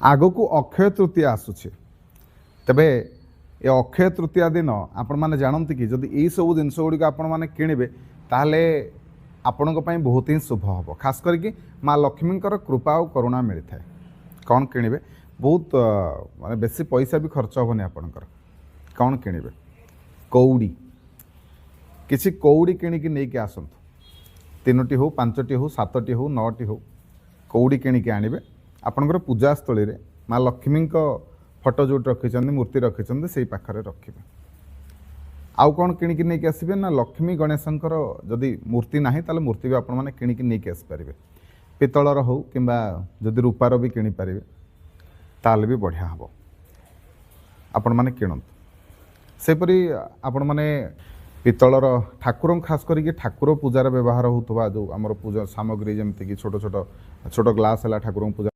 आगको अक्षय तृतीया आसुचे तेबे ए अक्षय तृतीया दिन आपण माने जानते कि जदि यही सब जिनस गुड़िक आपण मैंने किणवे ताहले आपण बहुत ही शुभ हम खास करके माँ लक्ष्मी कृपा और करुणा मिलता है। कौन किणवे बहुत माने बेसी पैसा भी खर्च हेनी आपणकर कौन किणवे कौड़ी किसी कौड़ी किणिकी नहीं आसतु 3टी हो 5टी हो 7टी हो 9टी हो कौड़ी किणिकी आणवे आपणकर पूजा स्थली रे माँ लक्ष्मी फोटो जो रखी मूर्ति रखी से पाखरे रखिए। आउ कौन किणिकी नहीं आसबे ना लक्ष्मी गणेशंकर जदि मूर्ति ना ताले मूर्ति भी आपण मैंने किणिकी नहीं आसपारे पितलर हो कि जदि रूपार भी किणी पारे ताल भी बढ़िया हम आपण मैंने किणत सेपरी आपण मैंने पितलर ठाकुर खास करके ठाकुर पूजार व्यवहार होता जो आमर पूजा सामग्री जमीक छोट छोट छोट ग्लास है ठाकुर पूजा